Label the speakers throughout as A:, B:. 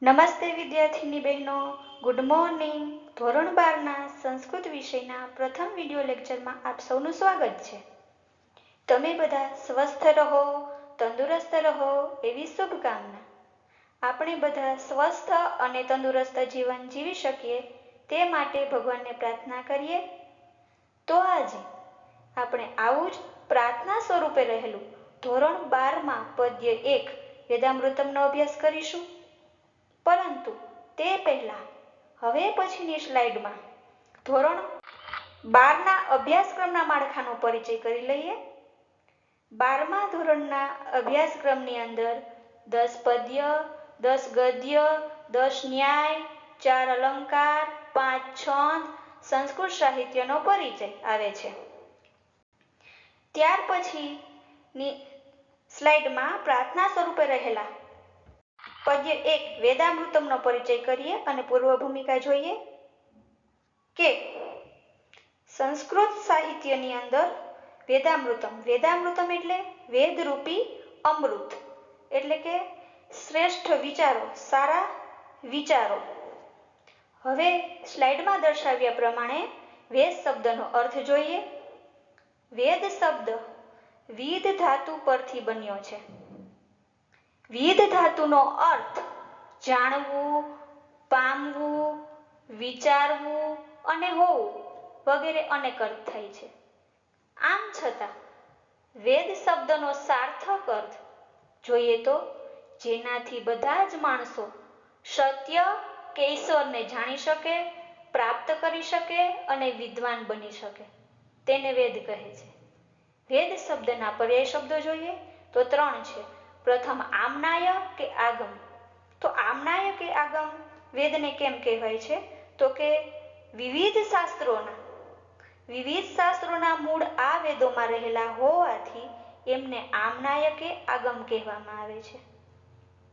A: નમસ્તે વિદ્યાર્થીની બહેનો, ગુડ મોર્નિંગ. ધોરણ 12ના સંસ્કૃત વિષયના પ્રથમ વિડિયો લેક્ચરમાં આપ સૌનું સ્વાગત છે. તમે બધા સ્વસ્થ રહો, તંદુરસ્ત રહો એવી શુભકામના. આપણે બધા સ્વસ્થ અને તંદુરસ્ત જીવન જીવી શકીએ તે માટે ભગવાનને પ્રાર્થના કરીએ. તો આજે આપણે આવું જ પ્રાર્થના સ્વરૂપે રહેલું ધોરણ 12માં પદ્ય 1 વેદામૃતમનો અભ્યાસ કરીશું. પરંતુ તે પહેલા હવે પછીની સ્લાઇડમાં ધોરણ 12ના અભ્યાસક્રમના માળખાનો પરિચય કરી લઈએ. 12મા ધોરણના અભ્યાસક્રમની અંદર 10 પદ્ય, 10 ગદ્ય, 10 ન્યાય, 4 અલંકાર, 5 છંદ, સંસ્કૃત સાહિત્યનો પરિચય આવે છે. ત્યાર પછીની સ્લાઇડમાં પ્રાર્થના સ્વરૂપે રહેલા પદ્ય 1 વેદામૃતમનો પરિચય કરીએ અને પૂર્વ ભૂમિકા જોઈએ કે સંસ્કૃત સાહિત્યની અંદર વેદામૃતમ એટલે વેદરૂપી અમૃત, એટલે કે શ્રેષ્ઠ વિચારો, સારા વિચારો. હવે સ્લાઇડમાં દર્શાવ્યા પ્રમાણે વેદ શબ્દનો અર્થ જોઈએ. વેદ શબ્દ વિદ ધાતુ પરથી બન્યો છે. વિદ ધાતુનો અર્થ જાણવું, પામવું, વિચારવું અને હોવું વગેરે અનેક અર્થ થાય છે. આમ છતાં વેદ શબ્દનો સાર્થક અર્થ જોઈએ તો જેનાથી બધા જ માણસો સત્ય કે ઈશ્વરને જાણી શકે, પ્રાપ્ત કરી શકે અને વિદ્વાન બની શકે તેને વેદ કહે છે. વેદ શબ્દના પર્યાય શબ્દો જોઈએ તો 3 છે. પ્રથમ આમનાય કે આગમ. તો આમનાય કે આગમ વેદને કેમ કહેવાય છે? તો કે વિવિધ શાસ્ત્રોના મૂળ આ વેદોમાં રહેલા હોવાથી એમને આમનાય કે આગમ કહેવામાં આવે છે.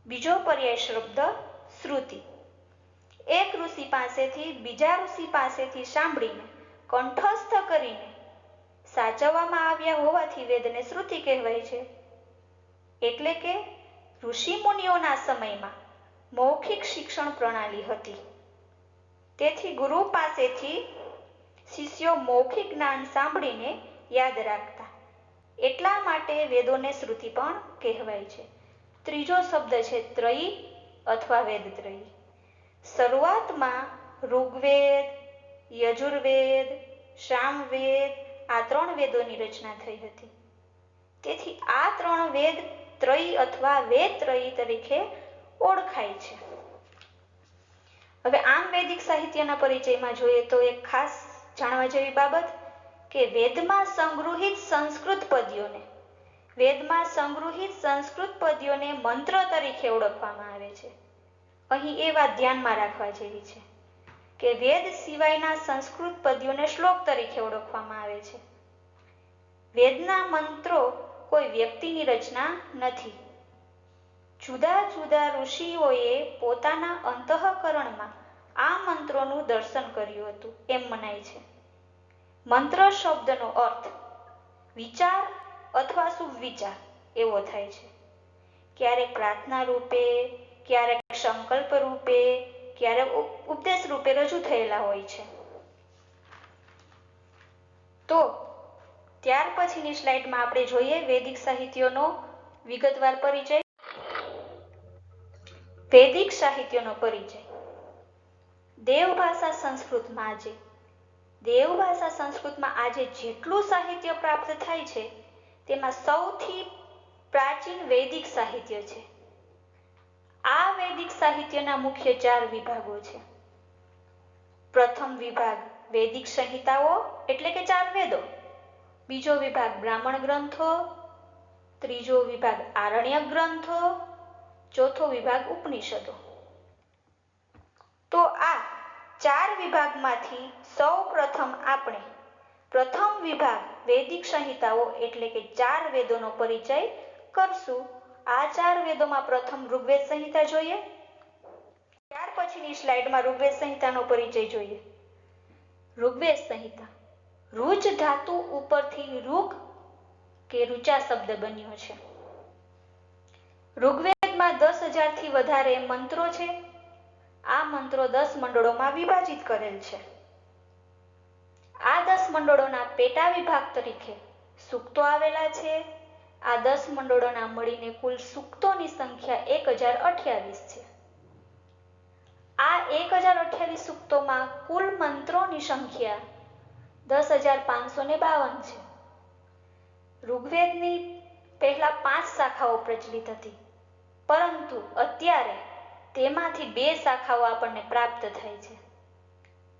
A: બીજો પર્યાય શબ્દ શ્રુતિ. એક ઋષિ પાસેથી બીજા ઋષિ પાસેથી સાંભળીને કંઠસ્થ કરીને સાચવવામાં આવ્યા હોવાથી વેદને શ્રુતિ કહેવાય છે. એટલે કે ઋષિ મુનિઓના સમયમાં મૌખિક શિક્ષણ પ્રણાલી હતી. તેથી ગુરુ પાસેથી શિષ્યો મૌખિક જ્ઞાન સાંભળીને યાદ રાખતા. એટલા માટે વેદોને શ્રુતિ પણ કહેવાય છે. ત્રીજો શબ્દ છે ત્રયી અથવા વેદત્રયી. શરૂઆતમાં ઋગ્વેદ, યજુર્વેદ, સામવેદ આ 3 વેદોની રચના થઈ હતી. તેથી આ 3 વેદ ત્રયી અથવા વેદત્રયી તરીકે ઓળખાય છે. હવે આમ વૈદિક સાહિત્યના પરિચયમાં જોઈએ તો એક ખાસ જાણવા જેવી બાબત કે વેદમાં સંગૃહિત સંસ્કૃત પદ્યોને મંત્ર તરીકે ઓળખવામાં આવે છે. અહીં એ વાત ધ્યાનમાં રાખવા જેવી છે કે વેદ સિવાયના સંસ્કૃત પદ્યોને શ્લોક તરીકે ઓળખવામાં આવે છે. વેદના મંત્રો કોઈ વ્યક્તિની રચના નથી. જુદા જુદા ઋષિઓએ પોતાના અંતઃકરણમાં આ મંત્રોનું દર્શન કર્યું હતું એમ મનાય છે. મંત્ર શબ્દનો અર્થ વિચાર અથવા સુવિચાર એવો થાય છે. ક્યારેક પ્રાર્થના રૂપે, ક્યારેક સંકલ્પ રૂપે, ક્યારેક ઉપદેશ રૂપે રજૂ થયેલા હોય છે. તો ત્યાર પછીની સ્લાઇડમાં આપણે જોઈએ વૈદિક સાહિત્યનો વિગતવાર પરિચય. વૈદિક સાહિત્યનો પરિચય. દેવભાષા સંસ્કૃતમાં આજે જેટલું સાહિત્ય પ્રાપ્ત થાય છે તેમાં સૌથી પ્રાચીન વૈદિક સાહિત્ય છે. આ વૈદિક સાહિત્યના મુખ્ય 4 વિભાગો છે. પ્રથમ વિભાગ વૈદિક સંહિતાઓ એટલે કે 4 વેદો. બીજો વિભાગ બ્રાહ્મણ ગ્રંથો. ત્રીજો વિભાગ આરણ્યક ગ્રંથો. ચોથો વિભાગ ઉપનિષદો. તો આ 4 વિભાગમાંથી સૌ પ્રથમ આપણે પ્રથમ વિભાગ વૈદિક સંહિતાઓ એટલે કે 4 વેદોનો પરિચય કરશું. આ 4 વેદોમાં પ્રથમ ઋગ્વેદ સંહિતા જોઈએ. ત્યાર પછીની સ્લાઇડમાં ઋગ્વેદ સંહિતાનો પરિચય જોઈએ. ઋગ્વેદ સંહિતા ઋચ ધાતુ ઉપરથી ઋગ કે ઋચા શબ્દ બન્યો છે. ઋગ્વેદમાં 10,000થી વધારે મંત્રો છે આ મંત્રો 10 મંડળોમાં વિભાજિત કરેલ છે. આ 10 મંડળોના પેટા વિભાગ તરીકે સૂક્તો આવેલા છે. આ 10 મંડળોના મળીને કુલ સૂક્તોની સંખ્યા 1028 છે. આ 1028 સૂક્તોમાં કુલ મંત્રોની સંખ્યા 10,552 છે. ઋગ્વેદની પહેલા 5 શાખાઓ પ્રચલિત હતી, પરંતુ અત્યારે તેમાંથી 2 શાખાઓ આપણને પ્રાપ્ત થાય છે.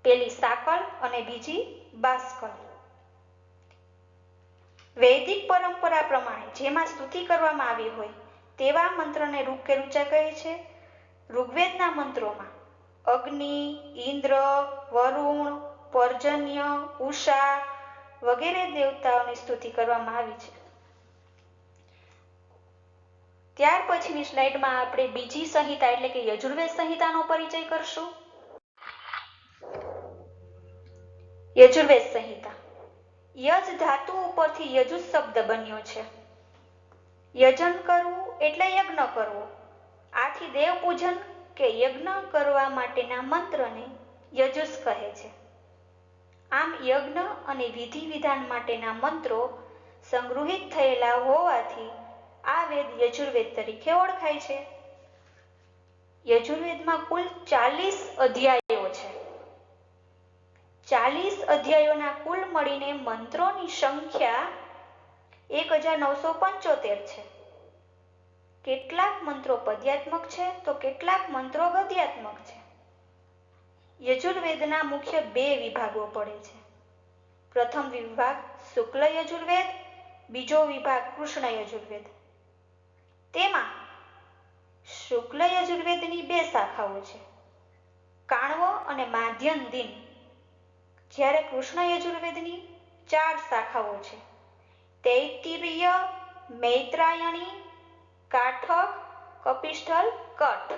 A: પેલી સાકલ અને બીજી બાસ્કલ. વૈદિક પરંપરા પ્રમાણે જેમાં સ્તુતિ કરવામાં આવી હોય તેવા મંત્રને ઋગ કે ઋચા કહે છે. ઋગ્વેદના મંત્રોમાં અગ્નિ, ઇન્દ્ર, વરુણ, પર્જન્ય, ઉષા વગેરે દેવતાઓની સ્તુતિ કરવામાં આવી છે. ત્યાર પછીની સ્લાઇડમાં આપણે બીજી સંહિતા એટલે કે યજુર્વેદ સંહિતાનો પરિચય કરશું. યજુર્વેદ સંહિતા. યજ ધાતુ ઉપરથી યજુસ શબ્દ બન્યો છે. યજન કરવું એટલે યજ્ઞ કરવો. આથી દેવ પૂજન કે યજ્ઞ કરવા માટેના મંત્રને યજુસ કહે છે. આમ યજ્ઞ અને વિધિ વિધાન માટેના મંત્રો સંગૃહિત થયેલા હોવાથી આ વેદ યજુર્વેદ તરીકે ઓળખાય છે. યજુર્વેદમાં કુલ 40 અધ્યાયો છે. 40 અધ્યાયોના કુલ મળીને મંત્રોની સંખ્યા 1975 છે. કેટલાક મંત્રો પદ્યાત્મક છે તો કેટલાક મંત્રો ગદ્યાત્મક છે. યજુર્વેદના મુખ્ય 2 વિભાગો પડે છે. પ્રથમ વિભાગ શુક્લ યજુર્વેદ, બીજો વિભાગ કૃષ્ણ યજુર્વેદ. તેમાં શુક્લ યજુર્વેદની 2 શાખાઓ છે, કાણવ અને માધ્યન દિન, જ્યારે કૃષ્ણ યજુર્વેદની 4 શાખાઓ છે, તૈત્તિરીય, મૈત્રાયણી, કાઠક, કપિષ્ઠલ, કઠ.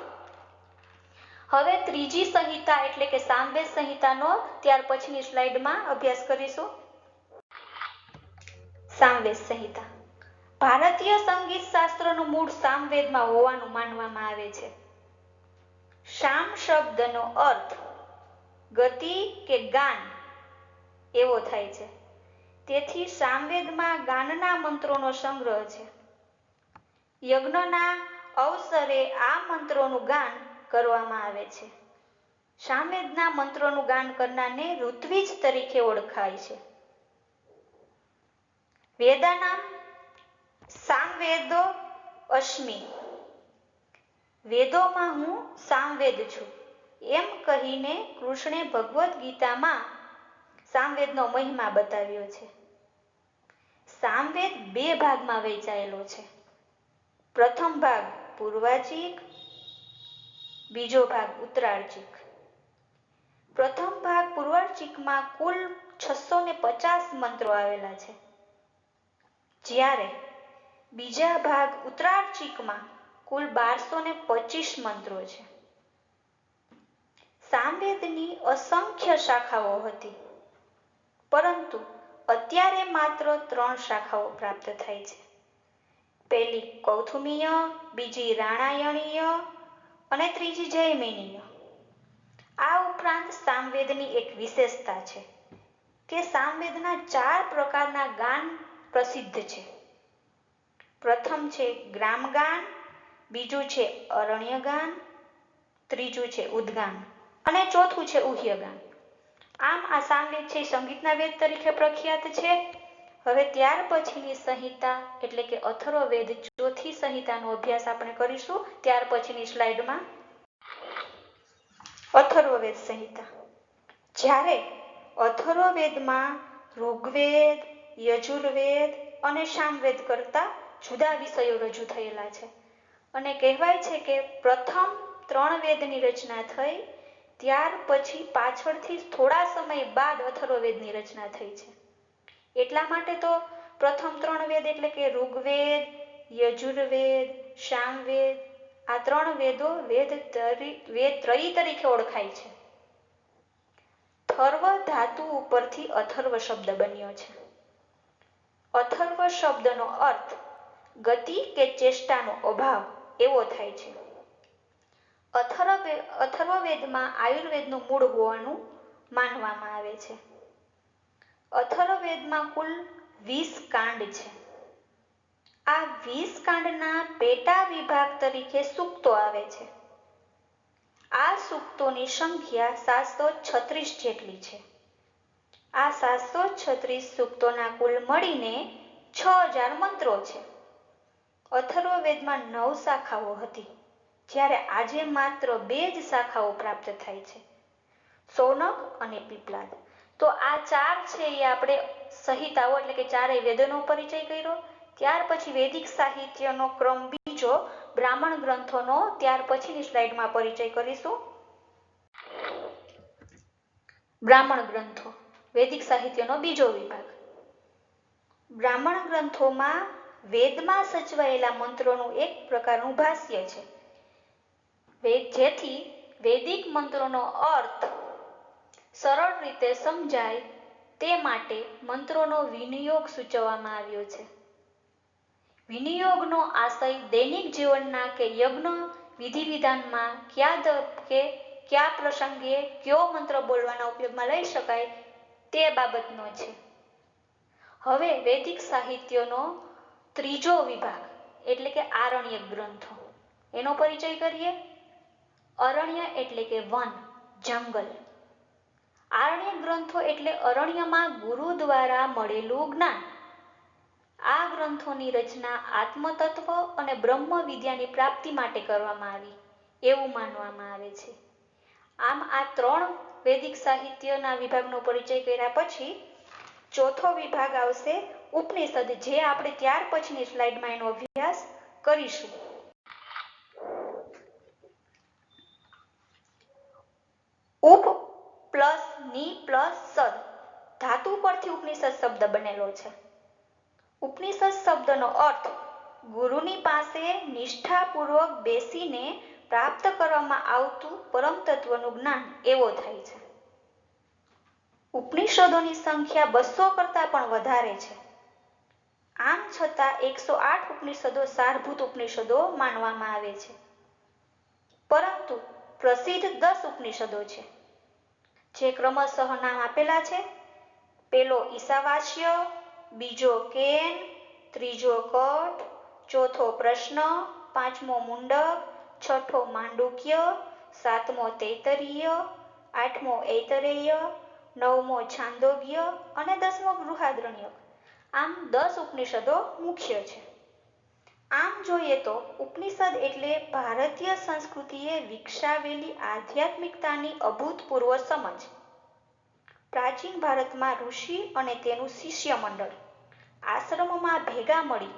A: હવે ત્રીજી સંહિતા એટલે કે સામવેદ સંહિતાનો ત્યાર પછીની સ્લાઇડમાં અભ્યાસ કરીશું. સામવેદ સંહિતા. ભારતીય સંગીત શાસ્ત્રનું મૂળ સામવેદમાં હોવાનું માનવામાં આવે છે. શામ શબ્દનો અર્થ ગતિ કે ગાન એવો થાય છે. તેથી સામવેદમાં ગાનના મંત્રોનો સંગ્રહ છે. યજ્ઞના અવસરે આ મંત્રોનું ગાન કરવામાં આવે છે. સામવેદના મંત્રોનું ગાન કરનારને ઋત્વિજ તરીકે ઓળખાય છે. વેદાનામ સામવેદો અસ્મિ. વેદોમાં હું સામવેદ છું એમ કહીને કૃષ્ણે ભગવદ્ ગીતામાં સામવેદનો મહિમા બતાવ્યો છે. સામવેદ 2 ભાગમાં વહેંચાયેલો છે. પ્રથમ ભાગ પૂર્વાચિક, બીજો ભાગ ઉત્તરાર્ચિક. પ્રથમ ભાગ પૂર્વાર્ચિકમાં કુલ 650 મંત્રો આવેલા છે, જ્યારે બીજા ભાગ ઉત્તરાર્ચિકમાં કુલ 1225 મંત્રો છે. સામવેદની અસંખ્ય શાખાઓ હતી, પરંતુ અત્યારે માત્ર 3 શાખાઓ પ્રાપ્ત થાય છે. પહેલી કૌથુમીય, બીજી રાણાયણીય અને ત્રીજી જૈમિનીય. આ ઉપરાંત સામવેદની એક વિશેષતા છે કે સામવેદના 4 પ્રકારના ગાન પ્રસિદ્ધ છે. પ્રથમ છે ગ્રામગાન, બીજું છે અરણ્યગાન, ત્રીજું છે ઉદ્ગાન અને ચોથું છે ઉહ્યગાન. આમ આ સામવેદ છે સંગીતના વેદ તરીકે પ્રખ્યાત છે. હવે ત્યાર પછીની સંહિતા એટલે કે અથર્વવેદ, ચોથી સંહિતાનો અભ્યાસ આપણે કરીશું ત્યાર પછીની સ્લાઇડમાં. અથર્વવેદ સંહિતા. જ્યારે અથર્વવેદમાં ઋગ્વેદ, યજુર્વેદ અને સામવેદ કરતા જુદા વિષયો રજૂ થયેલા છે અને કહેવાય છે કે પ્રથમ 3 વેદની રચના થઈ, ત્યાર પછી પાછળથી થોડા સમય બાદ અથર્વવેદની રચના થઈ છે. એટલા માટે તો પ્રથમ 3 વેદ એટલે કે ઋગ્વેદ, યજુર્વેદ, સામવેદ આ 3 વેદો વેદત્રયી તરીકે ઓળખાય છે. થર્વ ધાતુ ઉપરથી અથર્વ શબ્દ બન્યો છે. અથર્વ શબ્દનો અર્થ ગતિ કે ચેષ્ટાનો અભાવ એવો થાય છે. અથર્વવેદ અથર્વવેદમાં આયુર્વેદનું મૂળ હોવાનું માનવામાં આવે છે. અથર્વવેદમાં કુલ 20 કાંડ છે. આ 20 કાંડના પેટા વિભાગ તરીકે સૂક્તો આવે છે. આ સૂક્તોની સંખ્યા 736 જેટલી છે. આ 736 સૂક્તોના કુલ મળીને 6000 મંત્રો છે. અથર્વવેદમાં 9 શાખાઓ હતી, જ્યારે આજે માત્ર 2 જ શાખાઓ પ્રાપ્ત થાય છે, શૌનક અને પીપલાદ. તો આ 4 છે એ આપણે સંહિતાઓ એટલે કે ચારેય વેદોનો પરિચય કર્યો. ત્યાર પછી વૈદિક સાહિત્યનો ક્રમ બીજો, બ્રાહ્મણ ગ્રંથોનો ત્યાર પછીની સ્લાઇડમાં પરિચય કરીશું. બ્રાહ્મણ ગ્રંથો વૈદિક સાહિત્યનો બીજો વિભાગ. બ્રાહ્મણ ગ્રંથોમાં વેદમાં સચવાયેલા મંત્રોનું એક પ્રકારનું ભાષ્ય છે, જેથી વૈદિક મંત્રોનો અર્થ સરળ રીતે સમજાય તે માટે મંત્રોનો વિનિયોગ સૂચવવામાં આવ્યો છે. વિનિયોગનો આશય દૈનિક જીવનના કે યજ્ઞ વિધિ વિધાનમાં કયા પ્રસંગે કયો મંત્ર બોલવાના ઉપયોગમાં લઈ શકાય તે બાબતનો છે. હવે વૈદિક સાહિત્યનો ત્રીજો વિભાગ એટલે કે આરણ્યક ગ્રંથો, એનો પરિચય કરીએ. અરણ્ય એટલે કે વન, જંગલ. આરણ્યક ગ્રંથો એટલે અરણ્યમાં ગુરુ દ્વારા મળેલું જ્ઞાન. આ ગ્રંથોની રચના આત્મતત્વ અને બ્રહ્મ વિદ્યાની પ્રાપ્તિ માટે કરવામાં આવી એવું માનવામાં આવે છે. આમ આ 3 વૈદિક સાહિત્યના વિભાગનો પરિચય કર્યા પછી ચોથો વિભાગ આવશે ઉપનિષદ, જે આપણે ત્યાર પછીની સ્લાઇડમાં એનો અભ્યાસ કરીશું. ઉપ પ્લસ ની પ્લસ સદ ધાતુ પરથી ઉપનિષદ શબ્દ બનેલો છે. ઉપનિષદ શબ્દનો અર્થ ગુરુની પાસે નિષ્ઠાપૂર્વક બેસીને પ્રાપ્ત કરવામાં આવતું પરમ તત્વનું જ્ઞાન એવો થાય છે. ઉપનિષદોની સંખ્યા 200 કરતાં પણ વધારે છે. આમ છતાં 108 ઉપનિષદો સારભૂત ઉપનિષદો માનવામાં આવે છે, પરંતુ પ્રસિદ્ધ 10 ઉપનિષદો છે, જે ક્રમશઃ નામ આપેલા છે. પેલો ઈશાવાસ્ય, બીજો કેન, ત્રીજો કટ, ચોથો પ્રશ્ન, પાંચમો મુંડક, છઠ્ઠો માંડુક્ય, સાતમો તૈત્તરીય, આઠમો ઐતરેય, નવમો છાંદોગ્ય અને 10મો બૃહદારણ્યક. આમ 10 ઉપનિષદો મુખ્ય છે. આમ જોઈએ તો ઉપનિષદ એટલે ભારતીય સંસ્કૃતિએ વિકસાવેલી આધ્યાત્મિકતાની અભૂતપૂર્વ સમજ. પ્રાચીન ભારતમાં ઋષિ અને તેનું શિષ્ય મંડળ આશ્રમમાં ભેગા મળી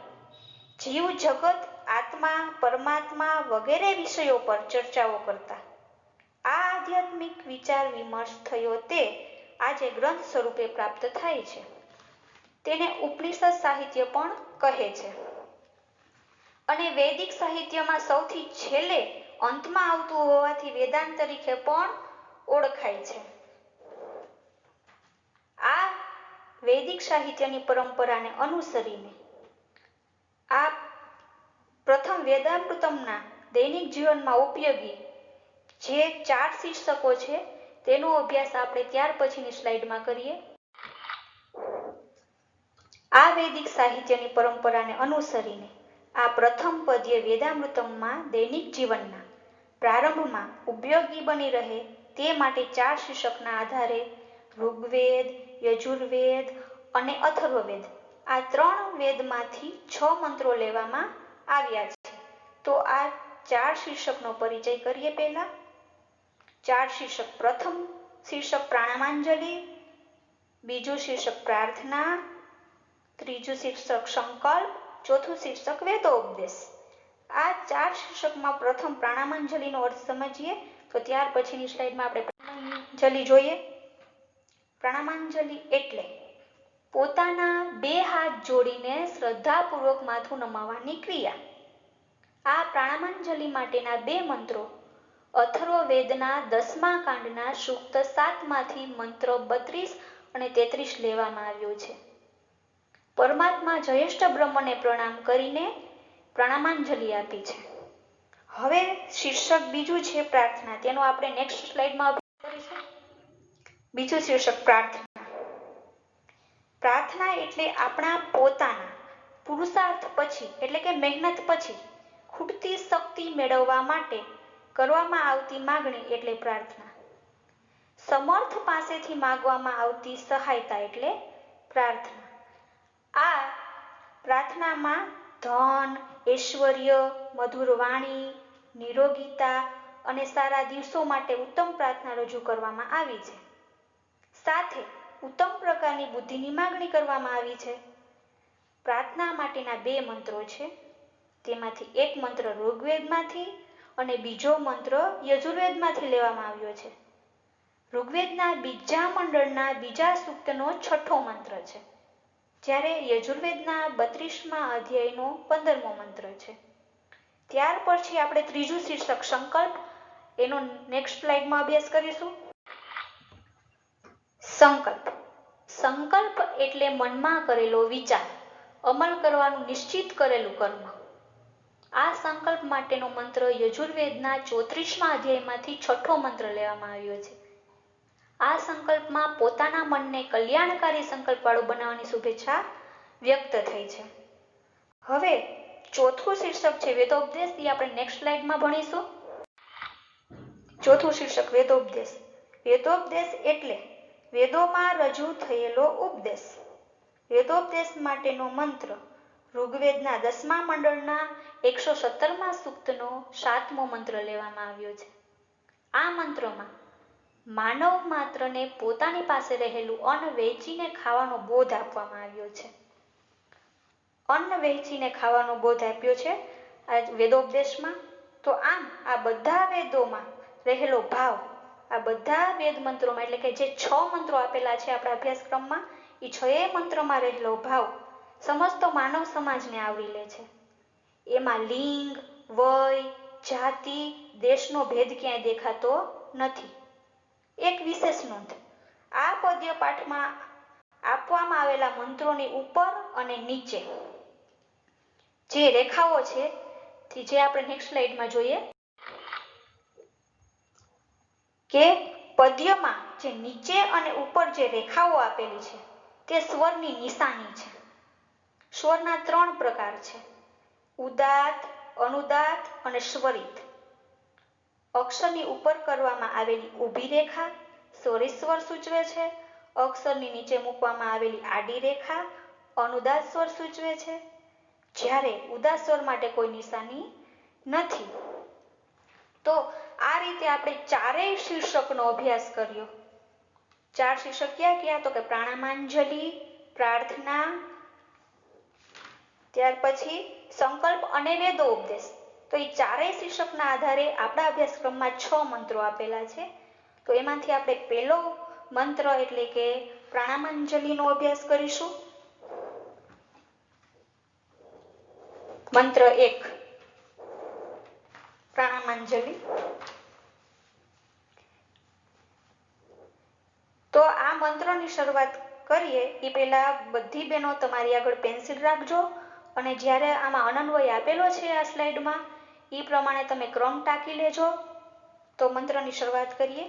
A: જીવ જગત, આત્મા, પરમાત્મા વગેરે વિષયો પર ચર્ચાઓ કરતા. આ આધ્યાત્મિક વિચાર વિમર્શ થયો તે આજે ગ્રંથ સ્વરૂપે પ્રાપ્ત થાય છે. તેને ઉપનિષદ સાહિત્ય પણ કહે છે અને વૈદિક સાહિત્યમાં સૌથી છેલ્લે અંતમાં આવતું હોવાથી વેદાંત તરીકે પણ ઓળખાય છે. આ વૈદિક સાહિત્યની પરંપરાને અનુસરીને આ પ્રથમ વેદામૃતમના દૈનિક જીવનમાં ઉપયોગી જે 4 શીર્ષકો છે તેનો અભ્યાસ આપણે ત્યાર પછીની સ્લાઇડમાં કરીએ. આ વૈદિક સાહિત્યની પરંપરાને અનુસરીને આ પ્રથમ પદ્ય વેદામૃતમમાં દૈનિક જીવનના પ્રારંભમાં ઉપયોગી બની રહે તે માટે 4 શીર્ષકના આધારે ઋગ્વેદ, યજુર્વેદ અને અથર્વવેદ આ 3 વેદમાંથી 6 મંત્રો લેવામાં આવ્યા છે. તો આ 4 શીર્ષકનો પરિચય કરીએ. પહેલા 4 શીર્ષક. પ્રથમ શીર્ષક પ્રાણમાંજલિ, બીજું શીર્ષક પ્રાર્થના, ત્રીજું શીર્ષક સંકલ્પ, ચોથું શીર્ષક વેદોપદેશ. આ 4 શીર્ષકમાં પ્રથમ પ્રાણમાંજલિનો અર્થ સમજીએ તો ત્યાર પછીની સ્લાઇડમાં આપણે પ્રાણમાંજલિ જોઈએ. પ્રાણમાંજલિ એટલે પોતાના 2 હાથ જોડીને શ્રદ્ધાપૂર્વક માથું નમાવવાની ક્રિયા. આ પ્રાણમાંજલિ માટેના 2 મંત્રો અથર્વવેદના 10મા કાંડના સૂક્ત 7 માંથી મંત્ર 32 અને 33 લેવામાં આવ્યો છે. પરમાત્મા જયેષ્ઠ બ્રહ્મને પ્રણામ કરીને પ્રાણમાંજલિ આપી છે. હવે શીર્ષક બીજું છે પ્રાર્થના, તેનો આપણે નેક્સ્ટ સ્લાઇડમાં અભ્યાસ કરીશું. બીજું શીર્ષક પ્રાર્થના. પ્રાર્થના એટલે આપણા પોતાના પુરુષાર્થ પછી એટલે કે મહેનત પછી ખૂટતી શક્તિ મેળવવા માટે કરવામાં આવતી માગણી એટલે પ્રાર્થના. સમર્થ પાસેથી માંગવામાં આવતી સહાયતા એટલે પ્રાર્થના. આ પ્રાર્થનામાં ધન, ઐશ્વર્ય, મધુર વાણી, નિરોગીતા અને સારા દિવસો માટે ઉત્તમ પ્રાર્થના રજૂ કરવામાં આવી છે. સાથે ઉત્તમ પ્રકારની બુદ્ધિની માગણી કરવામાં આવી છે. પ્રાર્થના માટેના 2 મંત્રો છે. તેમાંથી એક મંત્ર ઋગ્વેદમાંથી અને બીજો મંત્ર યજુર્વેદમાંથી લેવામાં આવ્યો છે. ઋગ્વેદના બીજા મંડળના બીજા સૂક્તનો 6થો મંત્ર છે, જ્યારે યજુર્વેદના 32મા અધ્યાયનો 15મો મંત્ર છે. ત્યાર પછી આપણે ત્રીજું શીર્ષક સંકલ્પ, એનો નેક્સ્ટ સ્લાઇડમાં અભ્યાસ કરીશું. સંકલ્પ. સંકલ્પ એટલે મનમાં કરેલો વિચાર, અમલ કરવાનું નિશ્ચિત કરેલું કર્મ. આ સંકલ્પ માટેનો મંત્ર યજુર્વેદના 34મા અધ્યાયમાંથી 6થો મંત્ર લેવામાં આવ્યો છે. આ સંકલ્પમાં પોતાના મનને કલ્યાણકારી સંકલ્પવાળું બનાવવાની શુભેચ્છા વ્યક્ત થઈ છે. હવે ચોથું શીર્ષક છે વેદોપદેશ, એ આપણે નેક્સ્ટ સ્લાઇડમાં ભણીશું. ચોથું શીર્ષક વેદોપદેશ. વેદોપદેશ એટલે વેદોમાં રજૂ થયેલો ઉપદેશ. વેદોપદેશ માટેનો મંત્ર ઋગ્વેદના 10મા મંડળના 117મા સૂક્તનો 7મો મંત્ર લેવામાં આવ્યો છે. આ મંત્રમાં માનવ માત્રને પોતાની પાસે રહેલું અન્ન વહેંચીને ખાવાનો બોધ આપવામાં આવ્યો છે. અન્ન વહેંચીને ખાવાનો બોધ આપ્યો છે આ વેદોપદેશમાં. તો આમ આ બધા વેદોમાં રહેલો ભાવ, આ બધા વેદ મંત્રોમાં એટલે કે જે 6 મંત્રો આપેલા છે આપણા અભ્યાસક્રમમાં, એ 6 મંત્રોમાં રહેલો ભાવ સમસ્ત માનવ સમાજને આવરી લે છે. એમાં લિંગ, વય, જાતિ, દેશનો ભેદ ક્યાંય દેખાતો નથી. એક વિશેષ નોંધ, આ પદ્ય પાઠમાં આપવામાં આવેલા મંત્રોની ઉપર અને નીચે જે રેખાઓ છે, જે આપણે નેક્સ્ટ સ્લાઇડમાં જોઈએ કે પદ્યમાં જે નીચે અને ઉપર જે રેખાઓ આપેલી છે તે સ્વરની નિશાની છે. સ્વરના 3 પ્રકાર છે: ઉદાત્ત, અનુદાત્ત અને સ્વરિત. અક્ષરની ઉપર કરવામાં આવેલી ઊભી રેખા સ્વરિત સ્વર સૂચવે છે. અક્ષરની નીચે મૂકવામાં આવેલી આડી રેખા અનુદાત્ત સ્વર સૂચવે છે, જ્યારે ઉદાત્ત સ્વર માટે કોઈ નિશાની નથી. તો આ રીતે આપણે 4 શીર્ષકનો અભ્યાસ કર્યો. 4 શીર્ષક ક્યાં ક્યાં? તો કે પ્રાણામાંજલિ, પ્રાર્થના, ત્યાર પછી સંકલ્પ અને વેદોપદેશ. તો એ 4 શીર્ષકના આધારે આપણા અભ્યાસક્રમમાં 6 મંત્રો આપેલા છે. તો એમાંથી આપણે પહેલો મંત્ર એટલે કે પ્રાણામાંજલિનો અભ્યાસ કરીશું. મંત્ર 1 પ્રાણામાંજલિ. તો આ મંત્રની શરૂઆત કરીએ એ પહેલા બધી બહેનો તમારી આગળ પેન્સિલ રાખજો અને જ્યારે આમાં અનન્વય આપેલો છે આ સ્લાઇડમાં એ પ્રમાણે તમે ક્રમ ટાંકી લેજો. તો મંત્રની શરૂઆત કરીએ.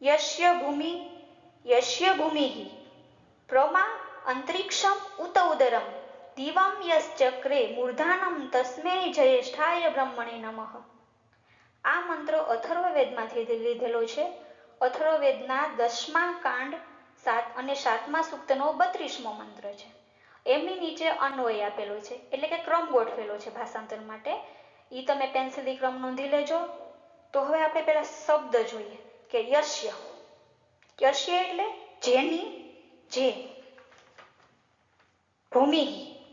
A: યસ્ય ભૂમિ પ્રમાં અંતરિક્ષમ ઉત ઉદરમ દિવમ યશ્ચક્રે મૂર્ધાનમ તસ્મૈ જ્યેષ્ઠાય બ્રહ્મણે નમઃ. આ મંત્ર અથર્વવેદમાંથી લીધેલો છે. અથર્વવેદના 10મા કાંડ અને 7મા સૂક્તનો 32મો મંત્ર છે. એમની નીચે અન્વય આપેલો છે એટલે કે ક્રમ ગોઠવેલો છે ભાષાંતર માટે. એ તમે પેન્સિલથી ક્રમ નોંધી લેજો. તો હવે આપણે પહેલા શબ્દ જોઈએ કે યશ્ય. યશ્ય એટલે જેની, જે. ભૂમિ,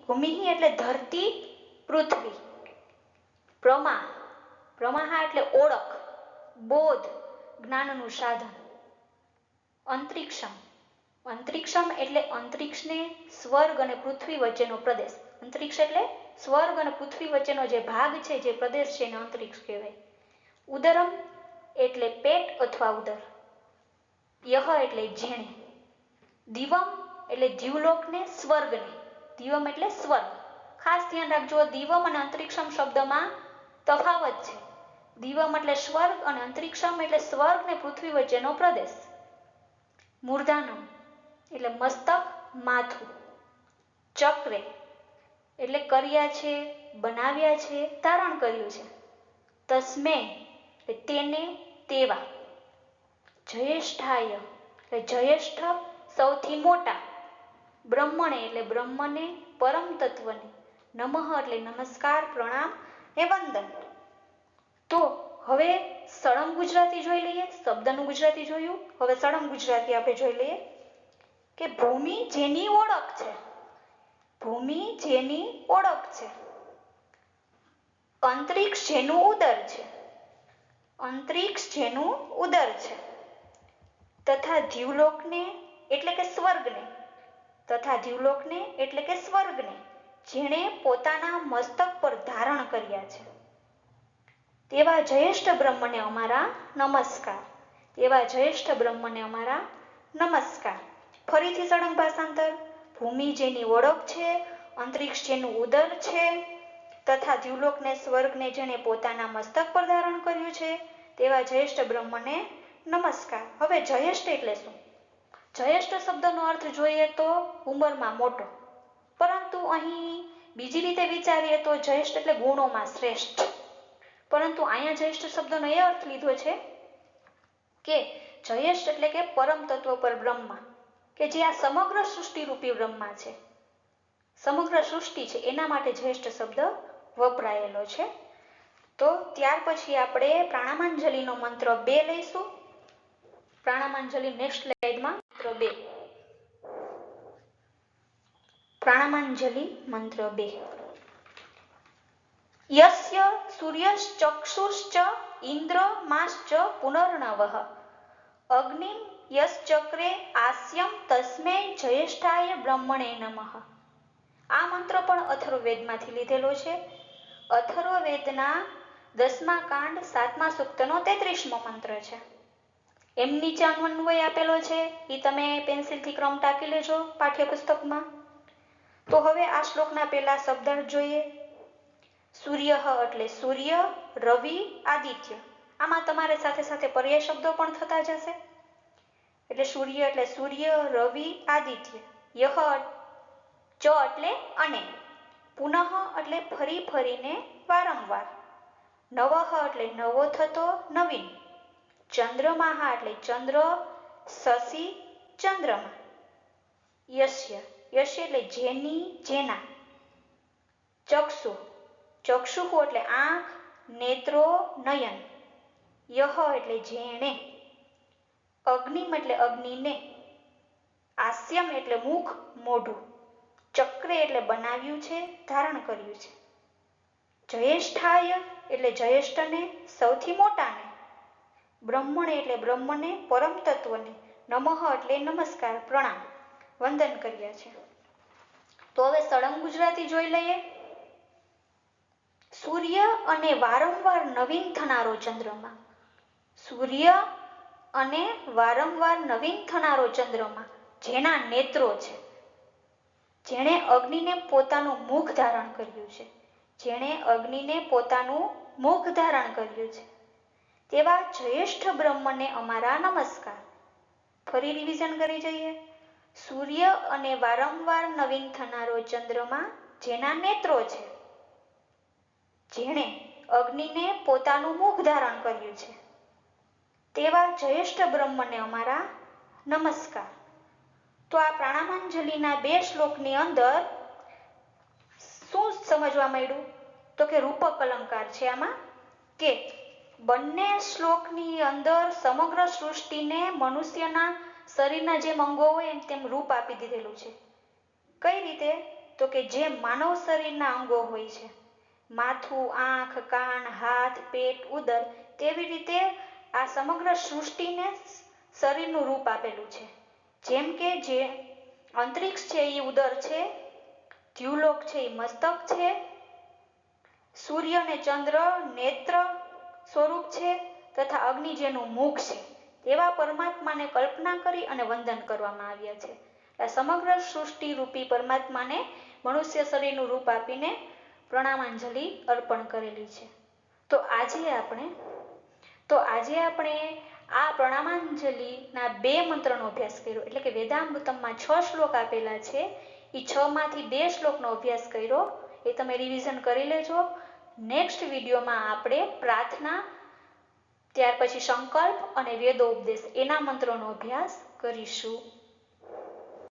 A: ભૂમિ એટલે ધરતી, પૃથ્વી. પ્રમા, પ્રમાહા એટલે ઓળખ, બોધ, જ્ઞાનનું સાધન. અંતરિક્ષમ, અંતરિક્ષમ એટલે અંતરિક્ષને સ્વર્ગ અને પૃથ્વી વચ્ચેનો પ્રદેશ. અંતરિક્ષ એટલે સ્વર્ગ અને પૃથ્વી વચ્ચેનો જે ભાગ છે, જે પ્રદેશ છે એને અંતરિક્ષ કહેવાય. ઉદરમ એટલે પેટ અથવા ઉદર. યહ એટલે જેણે. દિવમ એટલે જીવલોકને, સ્વર્ગને. દિવમ એટલે સ્વર્ગ. ખાસ ધ્યાન રાખજો, દિવમ અને અંતરિક્ષમ શબ્દમાં તફાવત છે. દિવમ એટલે સ્વર્ગ અને અંતરિક્ષમ એટલે સ્વર્ગ ને પૃથ્વી વચ્ચેનો પ્રદેશ. મૂર્ધાનમ એટલે મસ્તક, માથું. ચક્રે એટલે કર્યા છે, બનાવ્યા છે, ધારણ કર્યું છે. તસ્મે એટલે તેને, તેવા. જયેષ્ઠાય એટલે જયેષ્ઠ, સૌથી મોટા. બ્રહ્મણે એટલે બ્રહ્મને, પરમ તત્વને. નમઃ એટલે નમસ્કાર, પ્રણામ એ વંદન. તો હવે સળંગ ગુજરાતી જોઈ લઈએ. શબ્દનું ગુજરાતી જોયું, હવે સળંગ ગુજરાતી આપણે જોઈ લઈએ કે ભૂમિ જેની ઓળખ છે. ભૂમિ જેની ઓળખ છે. અંતરિક્ષ જેનું ઉદર છે. અંતરિક્ષ જેનું ઉદર છે. તથા દ્યુલોકને એટલે કે સ્વર્ગને. તથા દ્યુલોકને એટલે કે સ્વર્ગને જેણે પોતાના મસ્તક પર ધારણ કર્યા છે. તેવા જયેષ્ઠ બ્રહ્મને અમારા નમસ્કાર. તેવા જયેષ્ઠ બ્રહ્મને અમારા નમસ્કાર. ફરીથી સળંગ ભાષાંતર. ભૂમિ જેની ઓળખ છે, અંતરિક્ષ જેનું ઉદર છે, તથા દ્યુલોકને સ્વર્ગને જેણે પોતાના મસ્તક પર ધારણ કર્યું છે, તેવા જયેષ્ઠ બ્રહ્મને નમસ્કાર. હવે જયેષ્ઠ એટલે શું? જયેષ્ઠ શબ્દનો અર્થ જોઈએ તો ઉંમરમાં મોટો, પરંતુ અહીં બીજી રીતે વિચારીએ તો જયેષ્ઠ એટલે ગુણોમાં શ્રેષ્ઠ. પરંતુ અહીંયા જયેષ્ઠ શબ્દનો એ અર્થ લીધો છે કે જયેષ્ઠ એટલે કે પરમ તત્વ પર બ્રહ્મા, કે જે આ સમગ્ર સૃષ્ટિરૂપી બ્રહ્મા છે, સમગ્ર સૃષ્ટિ છે, એના માટે જયેષ્ઠ શબ્દ વપરાયેલો છે. તો ત્યાર પછી આપણે પ્રાણામાંજલિનો મંત્ર 2 લઈશું. પ્રાણામાંજલિ નેક્સ્ટ સ્લાઇડમાં મંત્ર 2. પ્રાણામાંજલિ મંત્ર 2. યસ્ય સૂર્યશ્ચક્ષુશ્ચ ઇન્દ્રમાશ્ચ પુનર્નવઃ અગ્નિમ યશ્ચક્રે આસ્યમ તસ્મૈ જયેષ્ઠાય બ્રહ્મણે નમઃ. આ મંત્ર પણ અથર્વવેદમાંથી લીધેલો છે. અથર્વવેદના 10મા કાંડ 7મા સૂક્તનો 33મો મંત્ર છે. એમ નીચે અન્વય આપેલો છે, એ તમે પેન્સિલથી ક્રમ ટાંકી લેજો પાઠ્યપુસ્તકમાં. તો હવે આ શ્લોકના પહેલા શબ્દાર્થ જોઈએ. સૂર્ય એટલે સૂર્ય, રવિ, આદિત્ય. આમાં તમારે સાથે સાથે પર્યાય શબ્દો પણ થતા જશે. એટલે સૂર્ય એટલે સૂર્ય, રવિ, આદિત્ય. યહ ચ એટલે અને. પુનઃ એટલે ફરી ફરીને, વારંવાર. નવઃ એટલે નવો થતો, નવીન. ચંદ્રમાહ એટલે ચંદ્ર, શશી, ચંદ્રમા. યસ્ય યસ્ય એટલે જેની, જેના. ચક્ષુ ચક્ષુઃ એટલે આંખ, નેત્રો, નયન. યહ એટલે જેણે. અગ્નિમ એટલે અગ્નિને. આસ્યમ એટલે મુખ, મોઢું. ચક્રે એટલે બનાવ્યું છે, ધારણ કર્યું છે. જયેષ્ઠાય એટલે જયેષ્ઠને, સૌથી મોટાને. બ્રહ્મણે એટલે બ્રહ્મને, પરમ તત્વને. નમઃ એટલે નમસ્કાર, પ્રણામ, વંદન કર્યા છે. તો હવે સળંગ ગુજરાતી જોઈ લઈએ. સૂર્ય અને વારંવાર નવીન થનારો ચંદ્રમા. સૂર્ય અને વારંવાર નવીન થનારો ચંદ્રમા જેના નેત્રો છે. જેણે અગ્નિને પોતાનું મુખ ધારણ કર્યું છે. જેણે અગ્નિને પોતાનું મુખ ધારણ કર્યું છે. તેવા જયેષ્ઠ બ્રહ્મને અમારા નમસ્કાર. ફરી રિવિઝન કરી જઈએ. સૂર્ય અને વારંવાર નવીન થનારો ચંદ્રમા જેના નેત્રો છે. જેણે અગ્નિને પોતાનું મુખ ધારણ કર્યું છે. તેવા જયેષ્ઠ બ્રહ્મને અમારા નમસ્કાર. તો આ પ્રાણામાંજલિના 2 શ્લોકની અંદર શું સમજવા મળ્યું? તો કે રૂપક અલંકાર છે આમાં, કે બંને શ્લોકની અંદર સમગ્ર સૃષ્ટિને મનુષ્યના શરીરના જેમ અંગો હોય એમ તેમ રૂપ આપી દીધેલું છે. કઈ રીતે? તો કે જેમ માનવ શરીરના અંગો હોય છે, માથું, આંખ, કાન, હાથ, પેટ, ઉદર, તેવી રીતે આ સમગ્ર સૃષ્ટિને શરીરનું રૂપ આપેલું છે. જેમ કે જે અંતરિક્ષ છે એ ઉદર છે, દ્યુલોક છે એ મસ્તક છે, સૂર્ય અને ચંદ્ર નેત્ર સ્વરૂપ છે, તથા અગ્નિ જેનું મુખ છે. એવા પરમાત્માને કલ્પના કરી અને વંદન કરવામાં આવ્યા છે. આ સમગ્ર સૃષ્ટિ રૂપી પરમાત્માને મનુષ્ય શરીરનું રૂપ આપીને પ્રણામાંજલિ અર્પણ કરેલી છે. તો આજે આપણે આ પ્રણામાંજલિના 2 મંત્રનો અભ્યાસ કર્યો, એટલે કે વેદામૃતમમાં 6 શ્લોક આપેલા છે, એ 6 માંથી 2 શ્લોકનો અભ્યાસ કર્યો. એ તમે રિવિઝન કરી લેજો. નેક્સ્ટ વિડીયોમાં આપણે પ્રાર્થના, ત્યાર પછી સંકલ્પ અને વેદોપદેશ એના મંત્રોનો અભ્યાસ કરીશું.